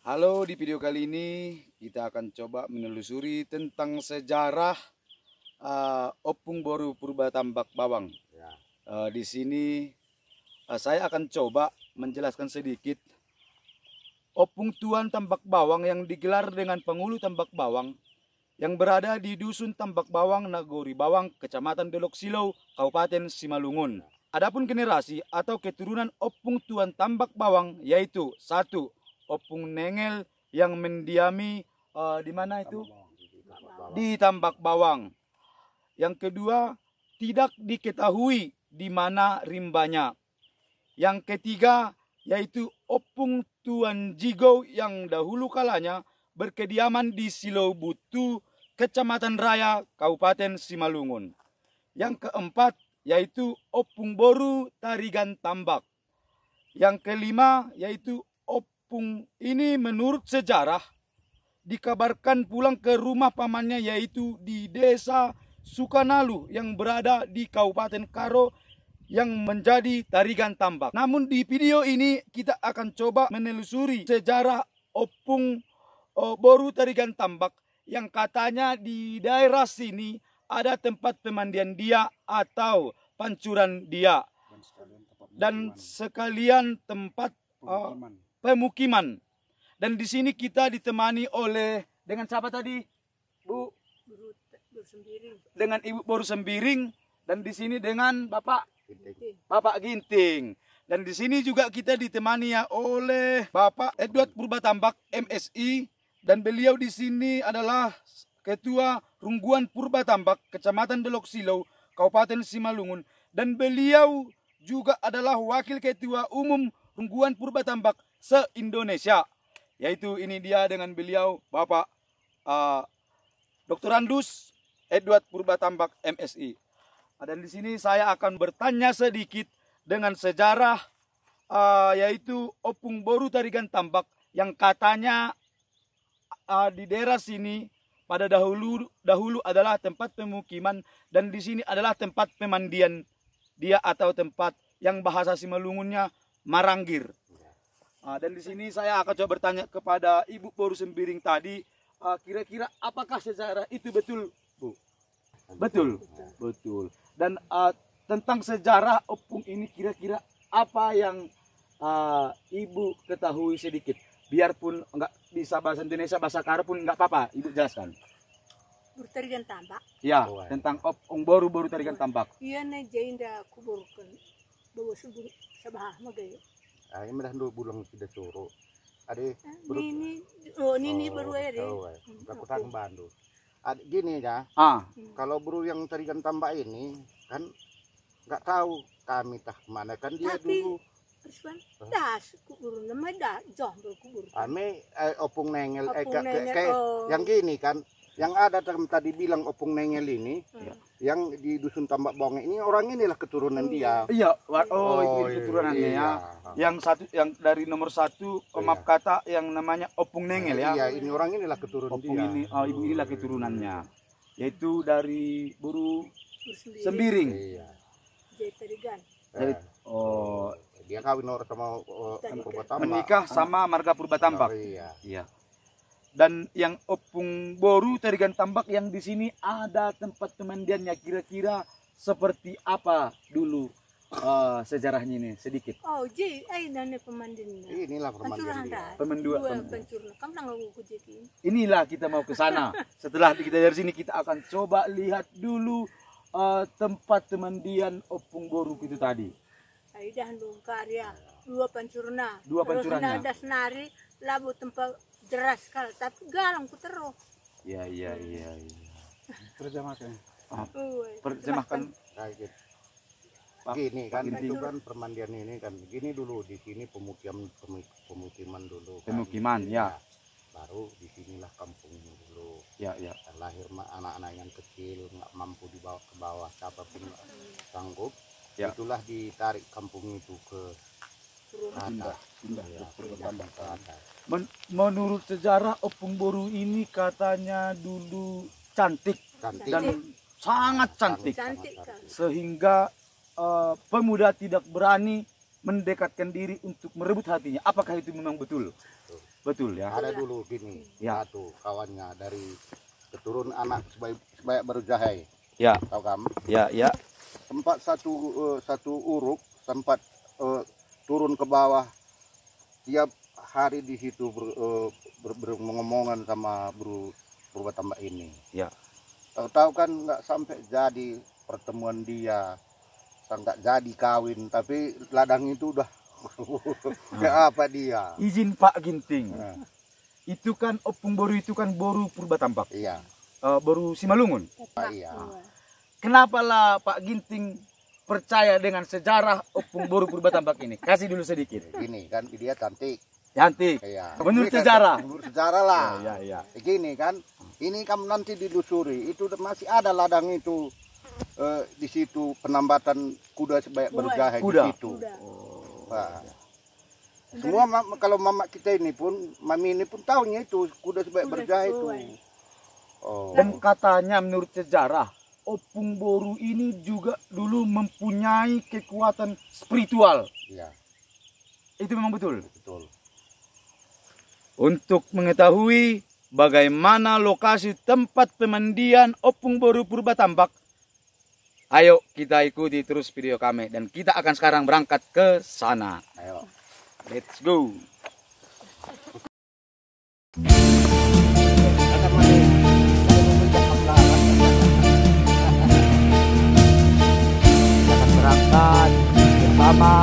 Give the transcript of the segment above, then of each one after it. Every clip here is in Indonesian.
Halo, di video kali ini kita akan coba menelusuri tentang sejarah Opung Boru Purba Tambak Bawang. Ya. Di sini saya akan coba menjelaskan sedikit Opung Tuan Tambak Bawang yang digelar dengan penghulu tambak bawang yang berada di Dusun Tambak Bawang, Nagori Bawang, Kecamatan Dolok Silau, Kabupaten Simalungun. Adapun generasi atau keturunan Opung Tuan Tambak Bawang yaitu 1. Opung Nengel yang mendiami di mana itu? Di Tambak Bawang. Yang kedua, tidak diketahui di mana rimbanya. Yang ketiga, yaitu Opung Tuan Jigo yang dahulu kalanya berkediaman di Silau Butu, Kecamatan Raya, Kabupaten Simalungun. Yang keempat, yaitu Opung Boru Tarigan Tambak. Yang kelima, yaitu Opung ini menurut sejarah dikabarkan pulang ke rumah pamannya yaitu di desa Sukanalu yang berada di Kabupaten Karo yang menjadi Tarigan Tambak. Namun di video ini kita akan coba menelusuri sejarah Opung Boru Tarigan Tambak yang katanya di daerah sini ada tempat pemandian dia atau pancuran dia dan sekalian tempat pemukiman. Dan di sini kita ditemani oleh dengan siapa tadi, Bu? Dengan Ibu Boru Sembiring, dan di sini dengan Bapak Ginting. Dan di sini juga kita ditemani ya oleh Bapak Edward Purba Tambak MSI, dan beliau di sini adalah Ketua Rungguan Purba Tambak Kecamatan Dolok Silau, Kabupaten Simalungun, dan beliau juga adalah Wakil Ketua Umum Rungguan Purba Tambak se-Indonesia. Yaitu ini dia dengan beliau Bapak Dr. Andus Edward Purba Tambak MSI. Dan di sini saya akan bertanya sedikit dengan sejarah yaitu Opung Boru Tarigan Tambak yang katanya di daerah sini pada dahulu adalah tempat pemukiman, dan di sini adalah tempat pemandian dia atau tempat yang bahasa Simalungunnya Maranggir. Dan di sini saya akan coba bertanya kepada Ibu Boru Sembiring tadi, kira-kira apakah sejarah itu betul, Bu? Betul, betul. Dan tentang sejarah Opung ini kira-kira apa yang Ibu ketahui sedikit? Biarpun enggak bisa bahasa Indonesia, bahasa Karo pun enggak apa-apa, Ibu jelaskan. Boru Tarigan Tambak. Ya, tentang Opung Boru Tarigan Tambak. Iya na jainda kuburkan bawa subur sabah magayo. Ini dah dulu bulan tidak suruh. Ada Ini baru ya. Kaputan Bandung. Gini ya. Kalau buru yang Tarigan Tambak ini kan nggak tahu kami tah mana kan dia dulu. Das kubur namanya jom berkubur. Kami Opung Nengel kayak yang gini kan. Yang ada tadi bilang Opung Nengel ini, yang di Dusun Tambak Bawang ini orang inilah keturunan dia. Iya, ini keturunannya ya. Yang dari nomor 1 maaf kata yang namanya Opung Nengel ya. Iya, ini orang inilah keturunan Opung dia. ini, ibu inilah keturunannya, yaitu dari Boru Sembiring. Iya. Jadi Tarigan. Jadi, dia kawin orang sama Purba Tambak. menikah sama marga Purba Tambak. Iya. Dan yang Opung Boru Tarigan Tambak yang di sini ada tempat pemandiannya, kira-kira seperti apa dulu sejarahnya ini sedikit. Oh, jadi nane pemandian. Inilah pemandian dia. Pemandian. Kamu nang aku jadi. Inilah kita mau ke sana. Setelah kita dari sini kita akan coba lihat dulu tempat pemandian Opung Boru itu tadi. Dah dong karya dua pancurna. Dua pancurnya. Ada senari labu tempat deras kal tapi galang ku terus. Iya. Terjemahkan. Terjemahkan. Gini kan itu kan permandian ini kan gini dulu di sini pemukiman dulu. Pemukiman ya. Baru di sinilah kampung dulu. Ya. Lahir anak-anak yang kecil nggak mampu dibawa ke bawah, siapapun sanggup. Ya. Itulah ditarik kampung itu ke atas. Menurut sejarah Opung Boru ini katanya dulu cantik. Dan sangat cantik. Sehingga pemuda tidak berani mendekatkan diri untuk merebut hatinya. Apakah itu memang betul? Betul ya. Ada dulu gini, Ya. satu kawannya dari keturunan anak sebanyak berjahai. Ya, Tahu kamu? ya, ya. Sempat satu uruk sempat turun ke bawah, tiap hari di situ ngomongan sama Purbatambak ini. Ya. Tahu-tahu kan nggak sampai jadi pertemuan dia, nggak jadi kawin, tapi ladang itu udah kayak apa dia. Izin Pak Ginting. Nah, Itu kan Opung Boru itu kan Boru Purbatambak. iya, Boru Simalungun. iya. Kenapa lah Pak Ginting percaya dengan sejarah Opung Boru Purbatambak ini? Kasih dulu sedikit. Gini kan dia cantik. Cantik. Iya. Menurut Ini kan sejarah. Menurut sejarah lah. Ya, ya. Begini kan, ini kamu nanti dilusuri, itu masih ada ladang itu di situ penambatan kuda sebanyak berjahe di Kuda. situ. Udah. Nah, semua kalau mama kita ini pun, mami ini pun tahunya itu kuda sebanyak Kuda berjahe itu. sesuai. Oh, Dan katanya menurut sejarah Opung Boru ini juga dulu mempunyai kekuatan spiritual. iya, Itu memang betul. betul. Untuk mengetahui bagaimana lokasi tempat pemandian Opung Boru Purbatambak, ayo kita ikuti terus video kami dan kita akan sekarang berangkat ke sana. Ayo. Let's go. Ada mami, kalau memberikan pelajaran, Kita akan berangkat bersama.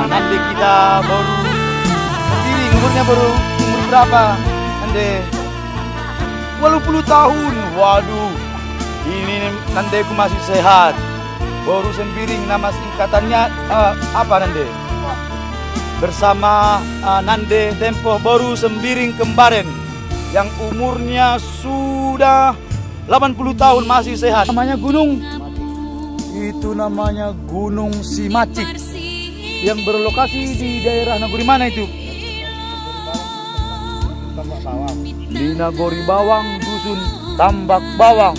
Nanti kita baru sendiri, umurnya baru umur berapa? Nanti 20 tahun. Waduh, ini nanti aku masih sehat. Baru sembiring, nama singkatannya apa nanti? Bersama Nande Tempo Baru Sembiring Kembaren yang umurnya sudah 80 tahun masih sehat. Namanya gunung, itu namanya Gunung Simacik yang berlokasi di daerah Nagori mana itu? tambah bawang. Di Nagori Bawang, Dusun Tambak Bawang.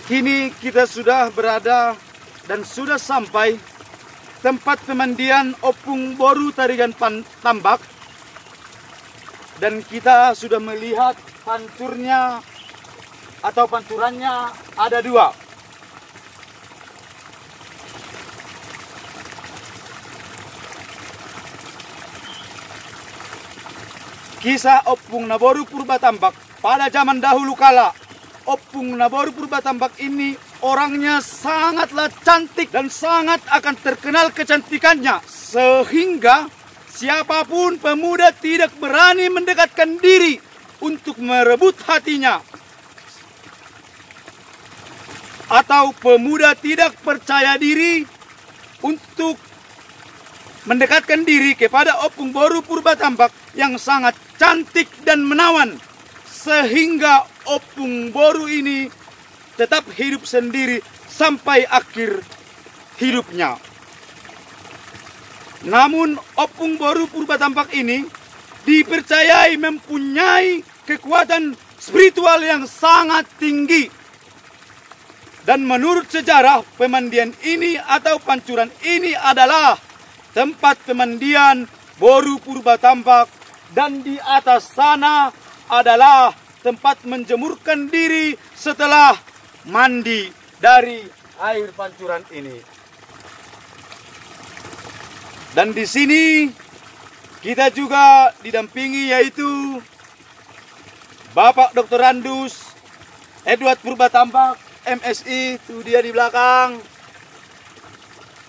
Kini kita sudah berada dan sudah sampai tempat pemandian Opung Boru Tarigan Tambak, dan kita sudah melihat panturnya atau panturannya ada dua. Kisah Opung Naboru Purbatambak pada zaman dahulu kala. Opung Naboru Purbatambak ini orangnya sangatlah cantik dan sangat akan terkenal kecantikannya, sehingga siapapun pemuda tidak berani mendekatkan diri untuk merebut hatinya, atau pemuda tidak percaya diri untuk mendekatkan diri kepada Opung Boru Purbatambak yang sangat cantik dan menawan, sehingga Opung Boru ini tetap hidup sendiri sampai akhir hidupnya. Namun Opung Boru Purbatambak ini dipercayai mempunyai kekuatan spiritual yang sangat tinggi. Dan menurut sejarah, pemandian ini atau pancuran ini adalah tempat pemandian Boru Purbatambak, dan di atas sana adalah tempat menjemurkan diri setelah mandi dari air pancuran ini. Dan di sini kita juga didampingi yaitu Bapak Dr. Randus Edward Purbatambak, MSI, itu dia di belakang.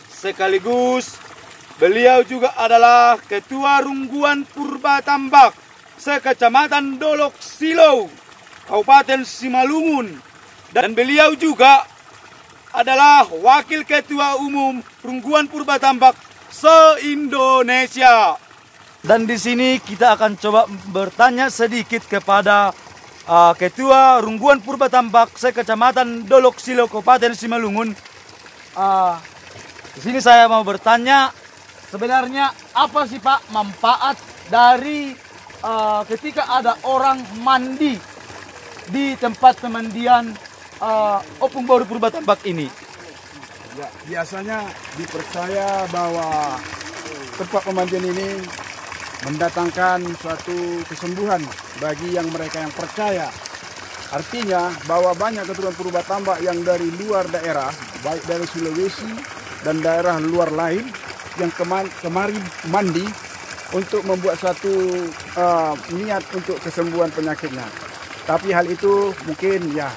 Sekaligus beliau juga adalah Ketua Rungguan Purbatambak sekecamatan Dolok Silo, Kabupaten Simalungun. Dan beliau juga adalah Wakil Ketua Umum Rungguan Purba Tambak se-Indonesia. Dan di sini kita akan coba bertanya sedikit kepada Ketua Rungguan Purba Tambak se-Kecamatan Dolok Silo, Kabupaten Simalungun. Di sini saya mau bertanya, sebenarnya apa sih Pak manfaat dari ketika ada orang mandi di tempat pemandian Opung Boru Purba Tambak ini? Ya, biasanya dipercaya bahwa tempat pemandian ini mendatangkan suatu kesembuhan bagi yang mereka yang percaya. Artinya bahwa banyak keturunan Purba Tambak yang dari luar daerah, baik dari Sulawesi dan daerah luar lain, yang kemari mandi untuk membuat suatu niat untuk kesembuhan penyakitnya. Tapi hal itu mungkin ya,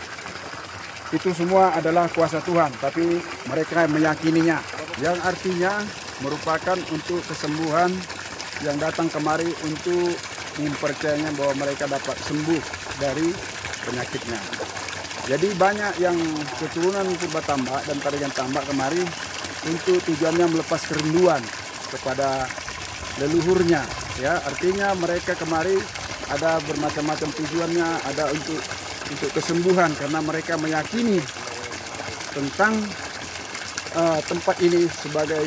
itu semua adalah kuasa Tuhan, tapi mereka meyakininya, yang artinya merupakan untuk kesembuhan yang datang kemari untuk mempercayainya bahwa mereka dapat sembuh dari penyakitnya. Jadi banyak yang keturunan Purba Tambak dan Tarigan Tambak kemari untuk tujuannya melepas kerinduan kepada leluhurnya. Ya, artinya mereka kemari ada bermacam-macam tujuannya, ada untuk kesembuhan, karena mereka meyakini tentang tempat ini sebagai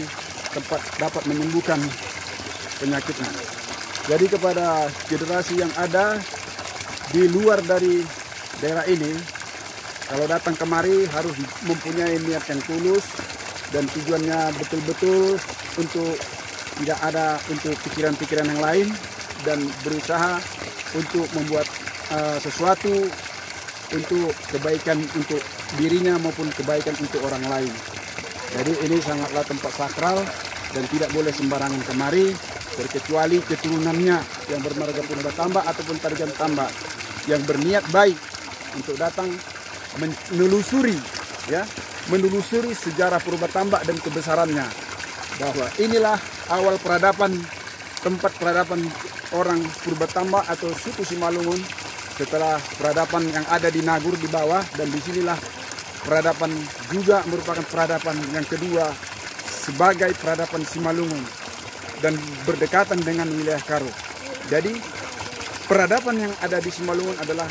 tempat dapat menyembuhkan penyakitnya. Jadi kepada generasi yang ada di luar dari daerah ini, kalau datang kemari harus mempunyai niat yang tulus dan tujuannya betul-betul untuk tidak ada untuk pikiran-pikiran yang lain, dan berusaha untuk membuat sesuatu untuk kebaikan untuk dirinya maupun kebaikan untuk orang lain. Jadi ini sangatlah tempat sakral dan tidak boleh sembarangan kemari, terkecuali keturunannya yang bermarga Purba Tambak ataupun Tarigan Tambak yang berniat baik untuk datang menelusuri sejarah Purba Tambak dan kebesarannya, bahwa inilah awal peradaban, tempat peradaban orang Purba Tambak atau suku Simalungun setelah peradaban yang ada di Nagur di bawah, dan disinilah peradaban juga merupakan peradaban yang kedua sebagai peradaban Simalungun dan berdekatan dengan wilayah Karo. Jadi peradaban yang ada di Simalungun adalah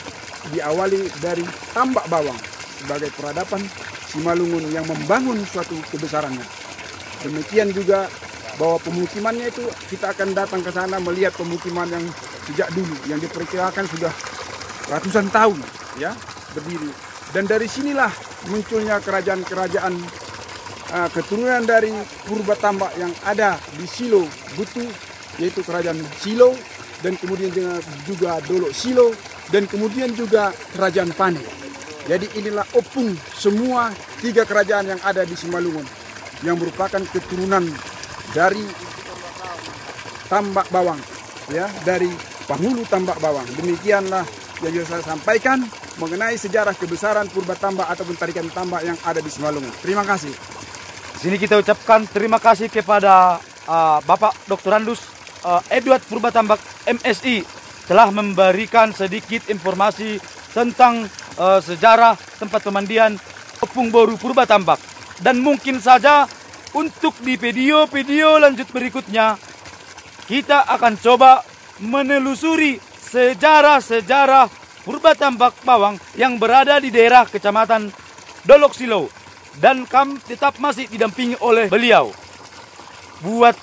diawali dari Tambak Bawang sebagai peradaban Simalungun yang membangun suatu kebesarannya. Demikian juga bahwa pemukimannya itu kita akan datang ke sana melihat pemukiman yang sejak dulu yang diperkirakan sudah ratusan tahun ya berdiri. Dan dari sinilah munculnya kerajaan-kerajaan keturunan dari Purba Tambak yang ada di Silo Butu, yaitu kerajaan Silo, dan kemudian juga Dolok Silo, dan kemudian juga kerajaan Pane. Jadi inilah opung semua tiga kerajaan yang ada di Simalungun yang merupakan keturunan dari Tambak Bawang, ya, dari penghulu Tambak Bawang. Demikianlah yang bisa saya sampaikan mengenai sejarah kebesaran Purba Tambak ataupun Tarigan Tambak yang ada di Simalungun. Terima kasih. Sini kita ucapkan terima kasih kepada Bapak Dr. Randus Edward Purba Tambak MSI telah memberikan sedikit informasi tentang sejarah tempat pemandian Opung Boru Purba Tambak. Dan mungkin saja untuk di video-video lanjut berikutnya kita akan coba menelusuri sejarah-sejarah Purba Tambak Bawang yang berada di daerah Kecamatan Dolok Silo, dan kami tetap masih didampingi oleh beliau. Buat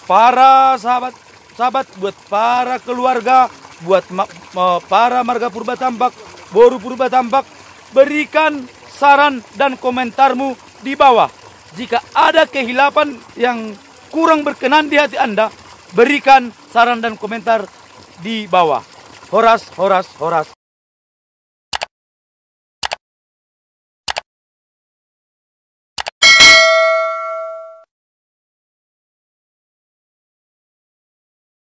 para sahabat, buat para keluarga, buat para marga Purba Tambak, Boru Purba Tambak, berikan saran dan komentarmu di bawah. Jika ada kehilapan yang kurang berkenan di hati Anda, berikan saran dan komentar di bawah. Horas, horas, horas.